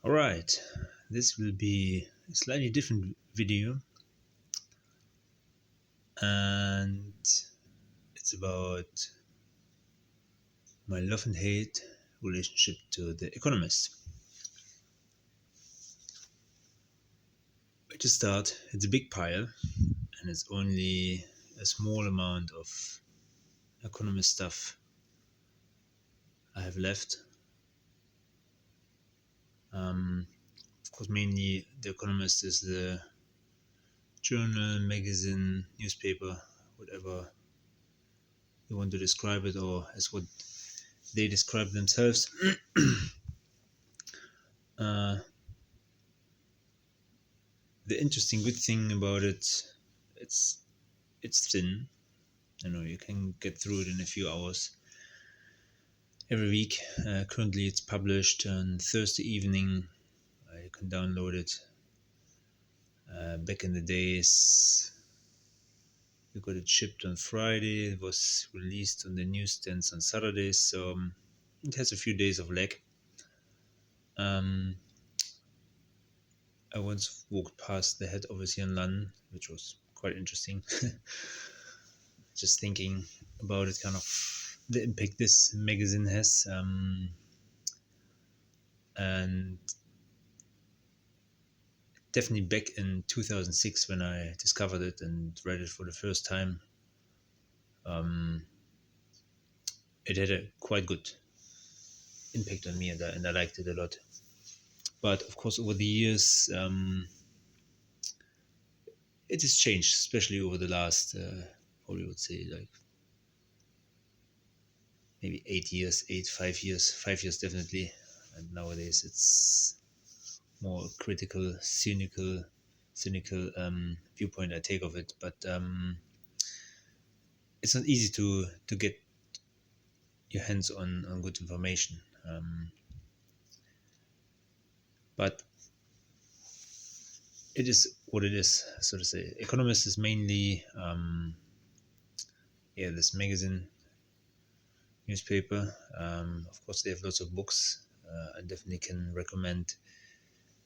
Alright, this will be a slightly different video, and it's about my love and hate relationship to the Economist. To start, it's a big pile, and it's only a small amount of Economist stuff I have left. Of course, mainly the Economist is the journal, magazine, newspaper, whatever you want to describe it, or as what they describe themselves. uh, the interesting good thing about it, it's it's thin. You can get through it in a few hours every week. Currently, it's published on Thursday evening. You can download it. Back in the days, we got it shipped on Friday. It was released on the newsstands on Saturdays, so it has a few days of lag. I once walked past the head office here in London, which was quite interesting. Just thinking about it, kind of the impact this magazine has. And definitely back in 2006 when I discovered it and read it for the first time, it had a quite good impact on me, and I liked it a lot. But of course, over the years, it has changed, especially over the last, probably would say like maybe 8 years, 5 years definitely. And nowadays, it's more critical, cynical viewpoint I take of it. But it's not easy to get your hands on good information. But it is what it is, so to say. Economist is mainly this magazine, newspaper. Of course, they have lots of books. I definitely can recommend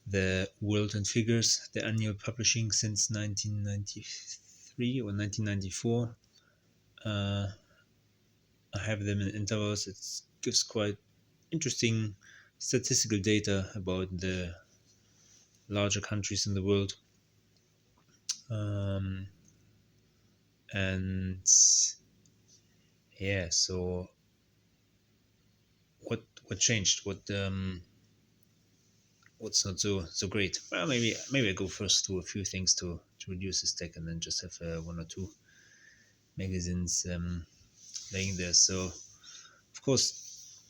the World and Figures, the annual publishing since 1993 or 1994. I have them in intervals. It gives quite interesting statistical data about the larger countries in the world. And yeah, so what changed? What's not so great? Well, maybe I go first through a few things to reduce the stack, and then just have one or two magazines laying there. So of course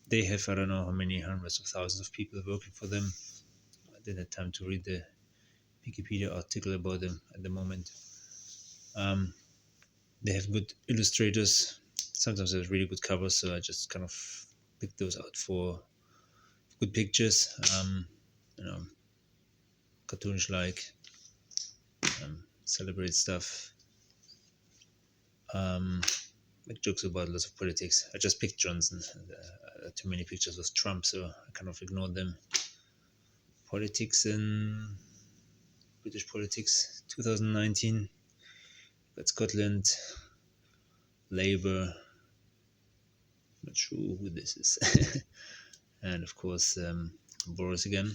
they have, I don't know how many hundreds of thousands of people working for them. I didn't have time to read the Wikipedia article about them at the moment. They have good illustrators. Sometimes there's really good covers, so I just kind of pick those out for good pictures. Cartoonish like, celebrate stuff. Make jokes about lots of politics. I just picked Johnson. Too many pictures of Trump, so I kind of ignored them. Politics in British politics, 2019. Got Scotland, Labour. Not sure who this is. And of course, Boris again.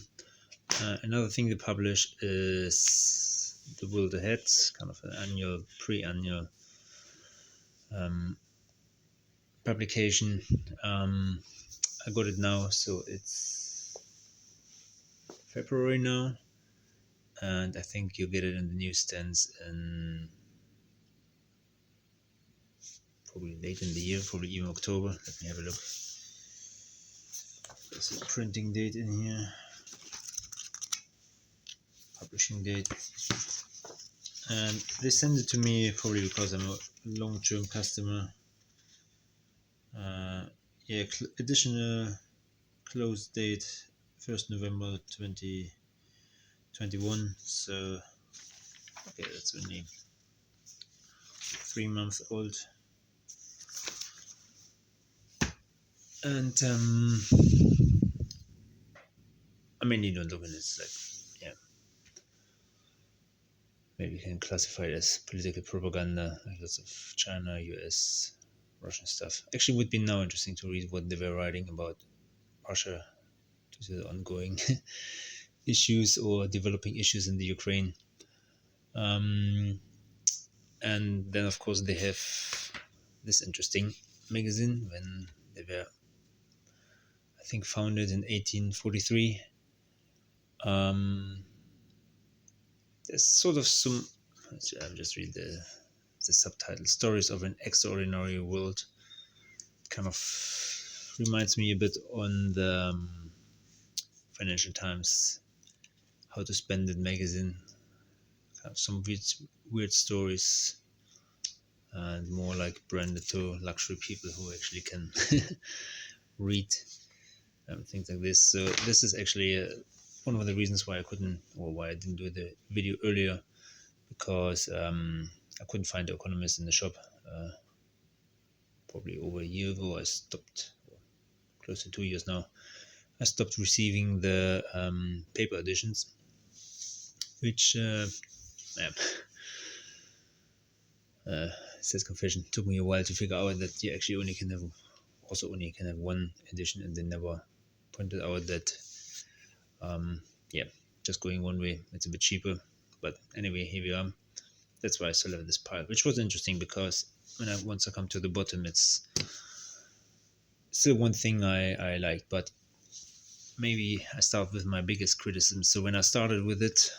Another thing they publish is the World Ahead, kind of an pre-annual publication. I got it now, so it's February now, and I think you'll get it in the newsstands in probably late in the year, probably even October. Let me have a look. There's a printing date in here, publishing date, and they send it to me probably because I'm a long-term customer. Additional close date 1st November 2021. So okay, that's only 3 months old. And I mainly don't look at it. It's like, yeah, maybe you can classify it as political propaganda, like lots of China, US, Russian stuff. Actually, it would be now interesting to read what they were writing about Russia due to the ongoing issues or developing issues in the Ukraine. Um, and then, of course, they have this interesting magazine when they were, I think, founded in 1843. Um, there's sort of some. I'll just read the subtitle: "Stories of an Extraordinary World." Kind of reminds me a bit on the Financial Times "How to Spend It" magazine. Kind of some weird stories, and more like branded to luxury people who actually can read things like this. So this is actually one of the reasons why I couldn't, or why I didn't do the video earlier, because I couldn't find the Economist in the shop. Probably over a year ago, I stopped, close to 2 years now. I stopped receiving the paper editions, which, yeah, says confession, took me a while to figure out that you actually only can have one edition, and they never pointed out that, yeah, just going one way, it's a bit cheaper. But anyway, here we are. That's why I still have this pile, which was interesting because once I come to the bottom, it's still one thing I like, but maybe I start with my biggest criticism. So when I started with it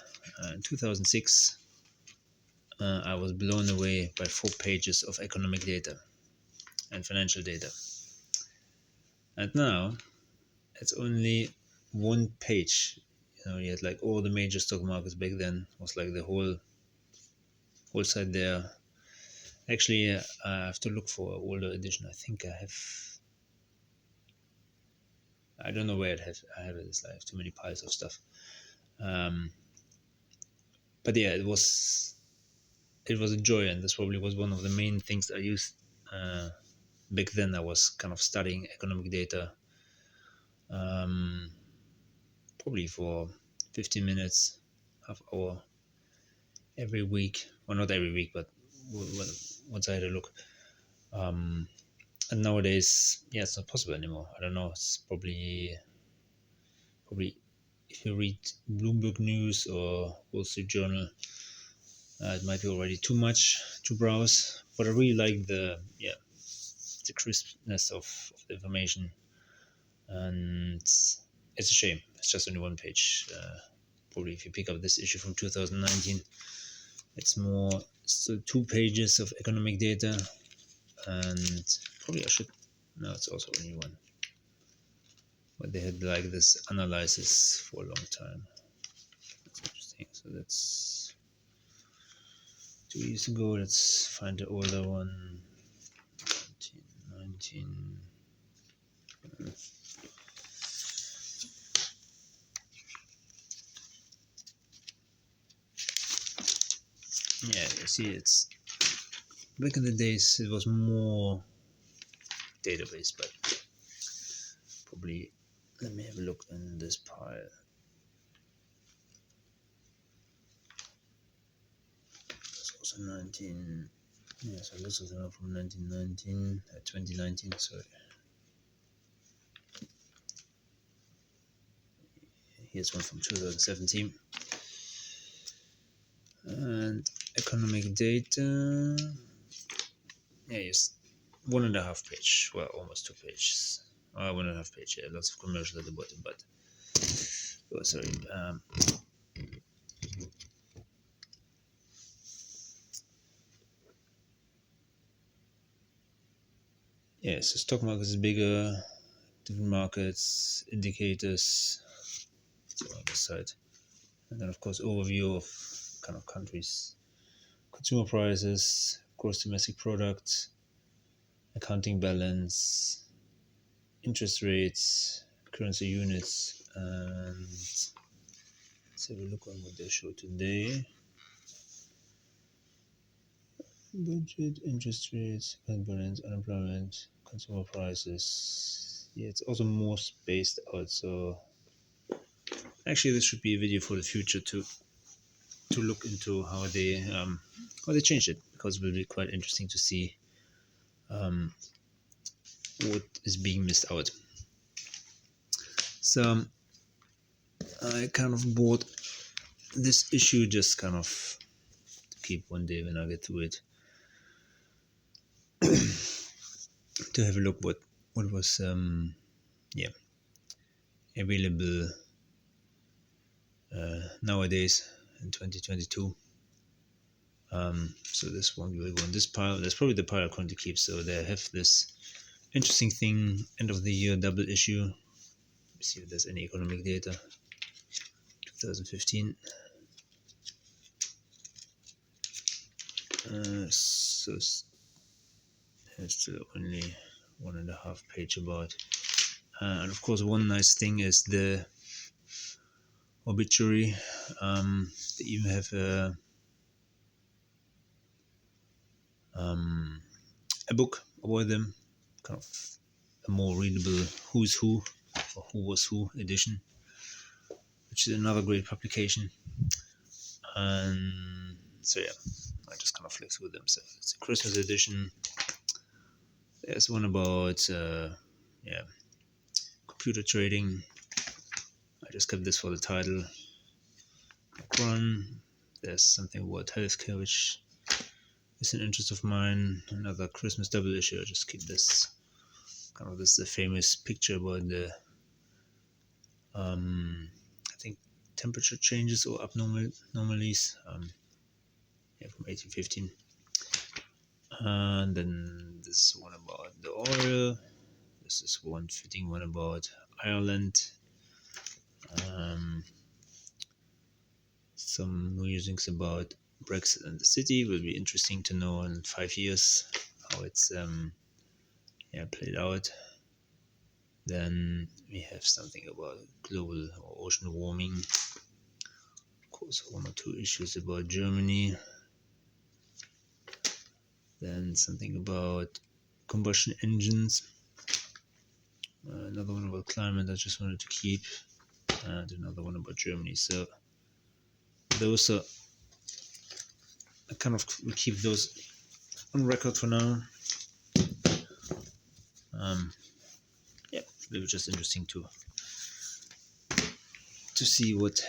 in 2006, I was blown away by 4 pages of economic data and financial data. And now it's only 1 page. You had like all the major stock markets back then, was like the whole side there. Actually, I have to look for an older edition. I think I don't know where I have it. It's like too many piles of stuff. Um, but yeah, it was a joy, and this probably was one of the main things I used back then. I was kind of studying economic data, um, probably for 15 minutes, half hour every week. Well, not every week, but once I had a look. And nowadays, yeah, it's not possible anymore. I don't know. It's probably if you read Bloomberg News or Wall Street Journal, it might be already too much to browse. But I really like the crispness of the information, and it's a shame it's just only 1 page. Probably if you pick up this issue from 2019, it's more still 2 pages of economic data, and probably I should. No, it's also only one. But they had like this analysis for a long time. That's interesting. So that's 2 years ago. Let's find the older one. 1919. Yeah, you see, it's back in the days it was more database, but probably let me have a look in this pile. It's also 19. Yeah, so this is now from 1919, 2019. Sorry. Here's one from 2017. And economic data. Yeah, yes, 1.5 page. Well, almost 2 pages. 1.5 page. Yeah, lots of commercial at the bottom, but oh, sorry. Yeah, so stock market is bigger, different markets, indicators, so on the side, and then of course overview of kind of countries, consumer prices, gross domestic product, accounting balance, interest rates, currency units, and let's have a look on what they show today. Budget, interest rates, account balance, unemployment, consumer prices. Yeah, it's also more spaced out, so Actually, this should be a video for the future to look into how they changed it, because it will be quite interesting to see what is being missed out. So I kind of bought this issue just kind of to keep one day when I get to it, to have a look what was available nowadays in 2022. So this one will go in this pile. That's probably the pile I'm going to keep. So they have this interesting thing, end of the year double issue. Let me see if there's any economic data. 2015. So it's still only 1.5 page about. And of course, one nice thing is the obituary. They even have a book about them, kind of a more readable who's who or who was who edition, which is another great publication. And so yeah, I just kind of flick through them. So it's a Christmas edition. There's one about computer trading. I just kept this for the title. Run. There's something about healthcare, which is an interest of mine. Another Christmas double issue. I just keep this. Kind of, this is a famous picture about the I think temperature changes or abnormalities. From 1815. And then this one about the oil. This is one fitting one about Ireland. Some musings about Brexit and the city. Will be interesting to know in 5 years how it's played out. Then we have something about global or ocean warming. Of course, one or two issues about Germany. Then something about combustion engines. Another one about climate I just wanted to keep. And another one about Germany. So those are, I kind of will keep those on record for now. It was just interesting to see what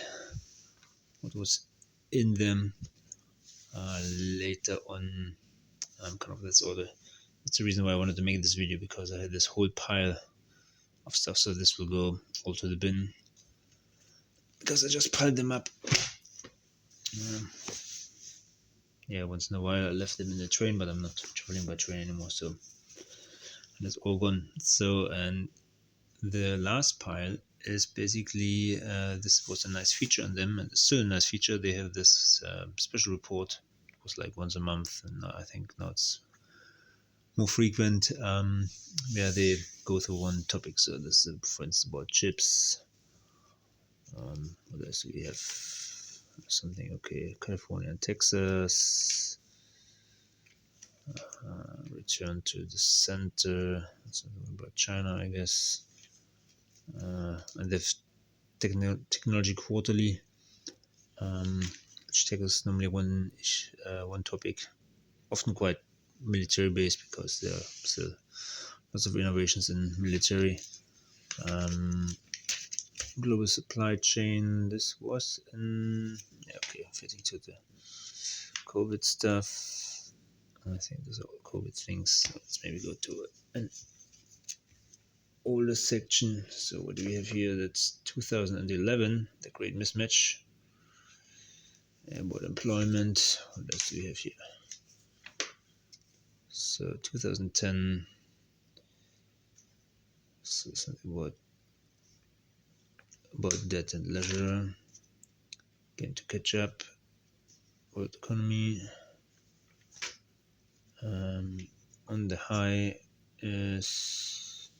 was in them later on. That's the reason why I wanted to make this video, because I had this whole pile of stuff. So this will go all to the bin, because I just piled them up. Once in a while I left them in the train, but I'm not traveling by train anymore, so it's all gone. So, and the last pile is basically this was a nice feature on them, and it's still a nice feature. They have this special report. It was like once a month, and I think now it's more frequent, where they go through one topic. So this is, for instance, about chips. What else do we have? Something, okay, California and Texas. Return to the center. Something about China, I guess. And they've technology quarterly, which tackles normally one topic, often quite military based, because there are still lots of innovations in military. Global supply chain. This was fitting to the COVID stuff. I think those are all COVID things. Let's maybe go to an older section. So what do we have here? That's 2011, the great mismatch. About employment. What else do we have here? So 2010. So something about debt and leisure. Game to catch up. World economy. On the high is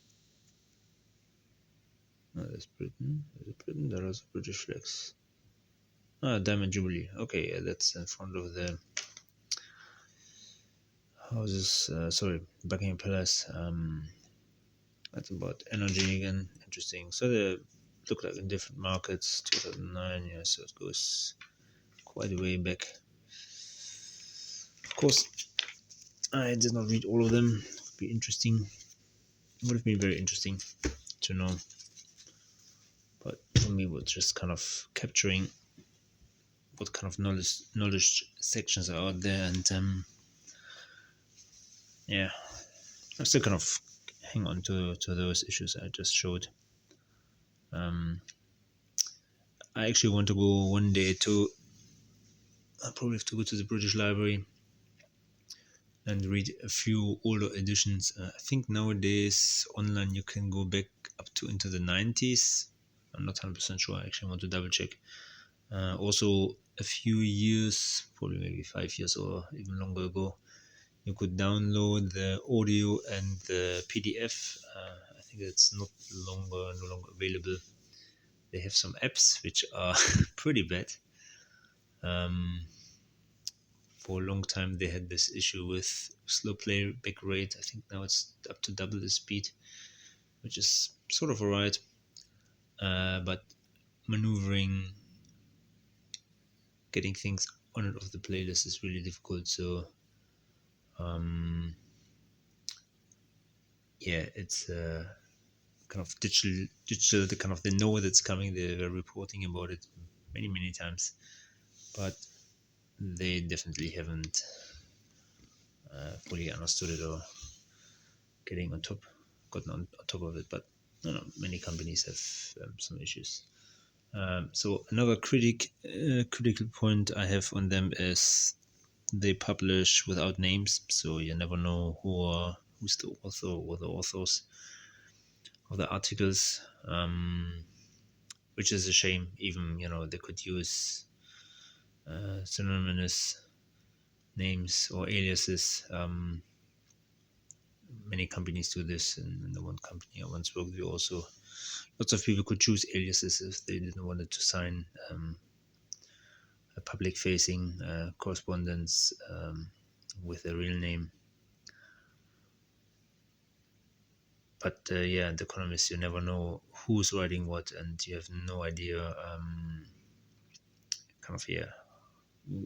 that's Britain. Is it Britain? There are also British flags. Diamond Jubilee. Okay, yeah, that's in front of the houses. Buckingham Palace. That's about energy again. Interesting. So the looked like in different markets. 2009, yeah, so it goes quite a way back. Of course, I did not read all of them. It would be interesting. It would have been very interesting to know. But for me, it was just kind of capturing what kind of knowledge sections are out there, and yeah, I'm still kind of hang on to those issues I just showed. I actually want to go one day to. I probably have to go to the British Library and read a few older editions. I think nowadays online you can go back up to into the 90s. I'm not 100% sure. I actually want to double check. Also, a few years, probably maybe 5 years or even longer ago, you could download the audio and the PDF. I think it's no longer available. They have some apps which are pretty bad. For a long time, they had this issue with slow playback rate. I think now it's up to double the speed, which is sort of alright. But maneuvering, getting things on and off the playlist is really difficult. So, yeah, it's kind of digital. The kind of they know that's coming. They're reporting about it many times, but they definitely haven't fully understood it or gotten on top of it. But no, many companies have some issues. So another critical point I have on them is they publish without names, so you never know who's the author or the authors of the articles, which is a shame. Even they could use synonymous names or aliases. Many companies do this, and in the one company I once worked with, also lots of people could choose aliases if they didn't want to sign a public-facing correspondence with a real name. But yeah, the Economist, you never know who's writing what, and you have no idea,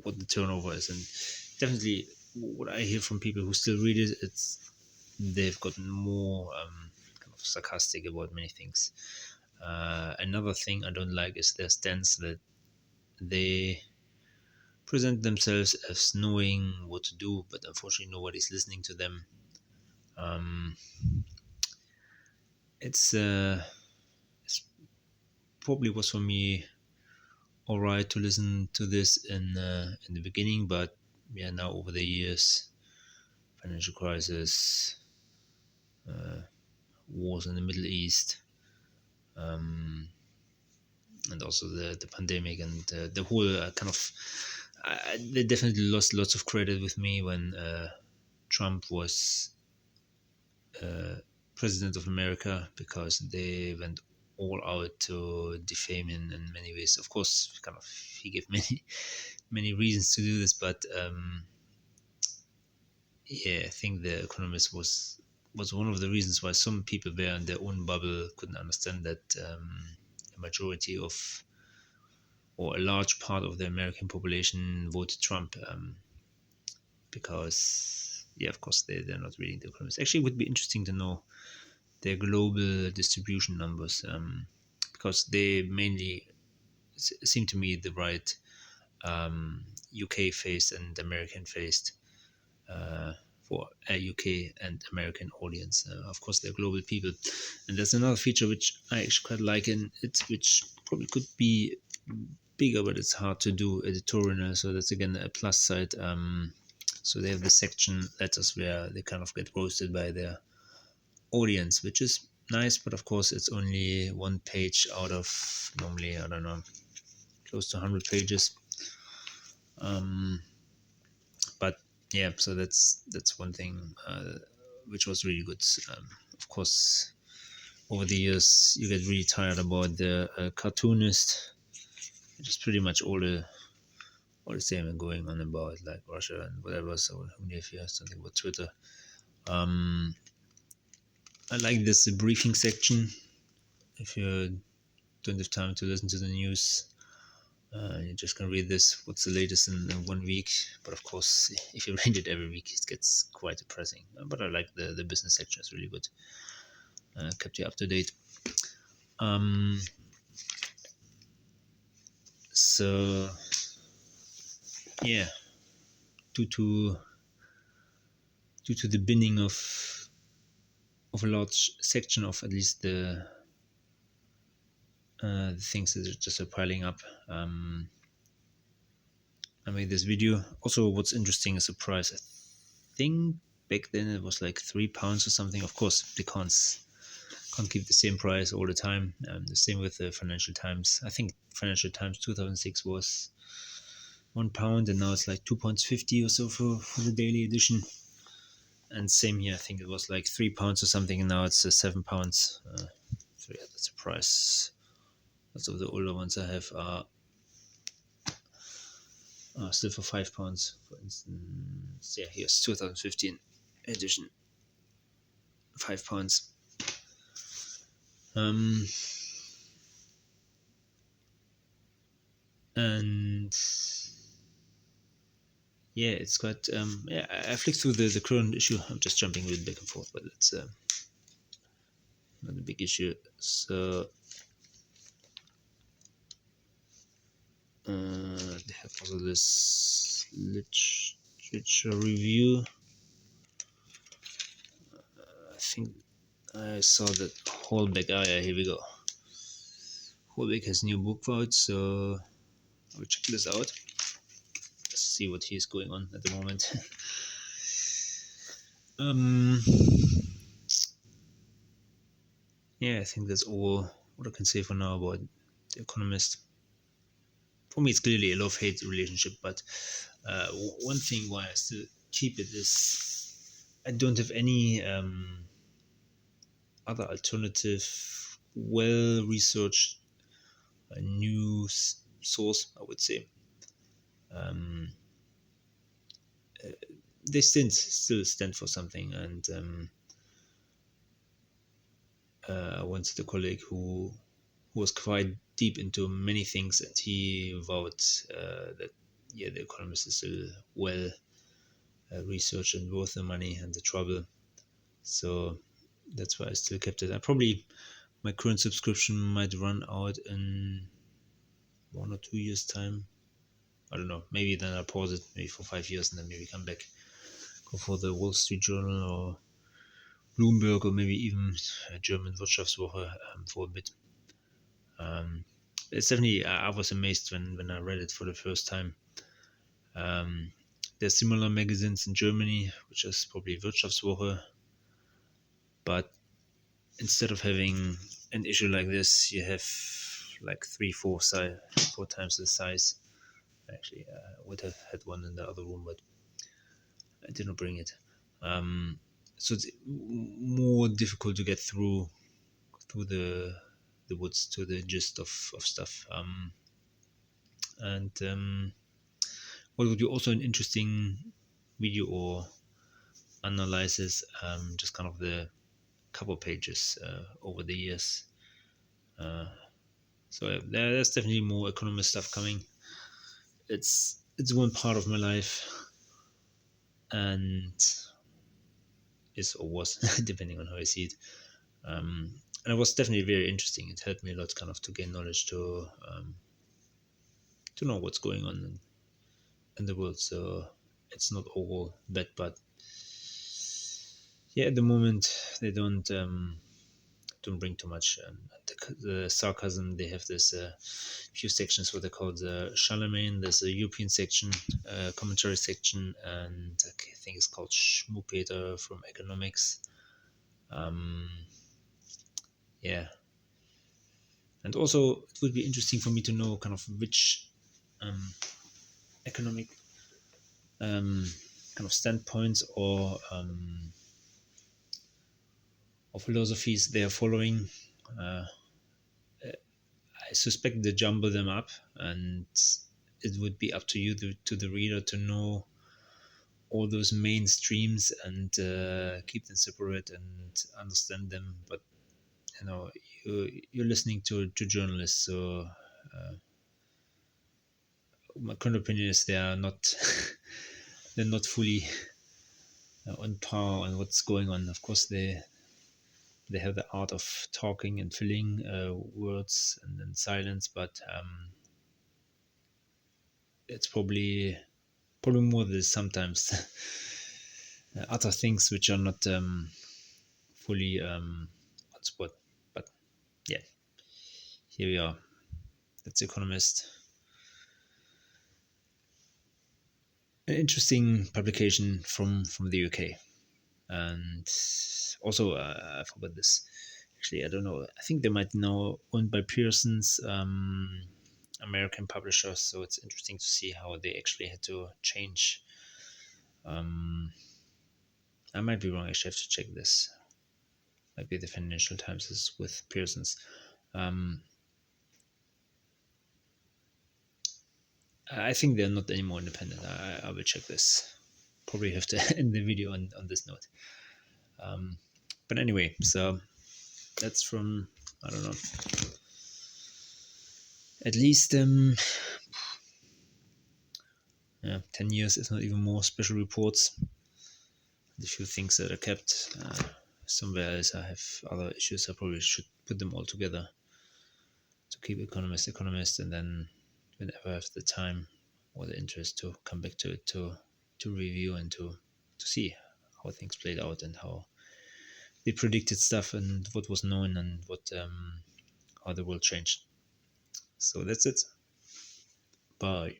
what the turnover is. And definitely, what I hear from people who still read it, they've gotten more kind of sarcastic about many things. Another thing I don't like is their stance that they present themselves as knowing what to do, but unfortunately nobody's listening to them. Um, it's probably was for me all right to listen to this in the beginning, but yeah, now over the years, financial crisis, wars in the Middle East, and also the pandemic and the whole kind of they definitely lost lots of credit with me when Trump was president of America, because they went all out to defame him in many ways. Of course, kind of he gave many reasons to do this, but yeah, I think the Economist was one of the reasons why some people were in their own bubble couldn't understand that a majority of or a large part of the American population voted Trump, because yeah, of course they're not reading the Economist. Actually, it would be interesting to know their global distribution numbers, because they mainly seem to me the right UK faced and American faced for a UK and American audience. Of course, they're global people, and there's another feature which I actually quite like in it, which probably could be bigger, but it's hard to do editorial. So that's again a plus side. So they have the section letters where they kind of get roasted by their audience, which is nice, but of course it's only one page out of normally, I don't know, close to 100 pages. But yeah, so that's one thing which was really good. Of course, over the years you get really tired about the cartoonist, which is pretty much all the same and going on about like Russia and whatever. So only if you have something about Twitter. I like this briefing section. If you don't have time to listen to the news. You're just gonna read this. What's the latest in 1 week? But of course, if you read it every week, it gets quite depressing. But I like the business section; it's really good. Kept you up to date. So yeah, due to the binning of a large section of at least the things that are just piling up. I made this video. Also, what's interesting is the price. I think back then it was like £3 or something. Of course, they can't keep the same price all the time. The same with the Financial Times. I think Financial Times 2006 was £1, and now it's like £2.50 or so for the daily edition. And same here. I think it was like £3 or something, and now it's £7. So yeah, that's a price. Lots of the older ones I have are still for £5. For instance, yeah, here's 2015 edition, £5. And yeah, it's quite. Yeah, I flicked through the current issue. I'm just jumping a bit back and forth, but it's not a big issue. So they have also this literature review. I think I saw that Holbeck. Ah, yeah, here we go. Holbeck has new book out, so I'll check this out. Let's see what he's going on at the moment. Yeah, I think that's all what I can say for now about The Economist. For me, it's clearly a love-hate relationship, but one thing why I still keep it is I don't have any other alternative, well-researched news source, I would say. They still stand for something, and I once had a colleague who was quite deep into many things, and he vowed that yeah, The Economist is still well researched and worth the money and the trouble. So that's why I still kept it. My current subscription might run out in 1 or 2 years time. I don't know. Maybe then I'll pause it maybe for 5 years and then maybe come back, go for the Wall Street Journal or Bloomberg or maybe even German Wirtschaftswoche for a bit. It's definitely, I was amazed when I read it for the first time. There's similar magazines in Germany, which is probably Wirtschaftswoche, but instead of having an issue like this, you have like four times the size. Actually, I would have had one in the other room, but I did not bring it. So it's more difficult to get through the woods to the gist of stuff. And what would be also an interesting video or analysis, just kind of the cover pages over the years. So there's definitely more Economist stuff coming. It's one part of my life, and is or was depending on how I see it. And it was definitely very interesting. It helped me a lot, kind of, to gain knowledge, to know what's going on in the world. So it's not all bad, but yeah, at the moment they don't bring too much. The sarcasm, they have this few sections what they call the Charlemagne. There's a European section, commentary section, and I think it's called Schmuppeter from Economics. Yeah, and also it would be interesting for me to know kind of which economic kind of standpoints or philosophies they are following. I suspect they jumble them up, and it would be up to you, to the reader, to know all those mainstreams and keep them separate and understand them. But you're listening to journalists, so my current opinion is they are not they're not fully on par on what's going on. Of course, they have the art of talking and filling words and then silence, but it's probably more than sometimes other things which are not fully on spot. But yeah, here we are. That's Economist. An interesting publication from the UK, and also I forgot this. Actually, I don't know. I think they might now owned by Pearson's American publisher, so it's interesting to see how they actually had to change. I might be wrong. Actually, I have to check this. Might be the Financial Times is with Pearson's. I think they're not anymore independent. I will check this. Probably have to end the video on this note. But anyway, so that's from, I don't know, at least 10 years, if not even more, special reports. The few things that are kept somewhere else. I have other issues. I probably should put them all together to keep Economist, and then whenever I have the time or the interest to come back to it to review and to see how things played out and how they predicted stuff and what was known and what how the world changed. So that's it. Bye.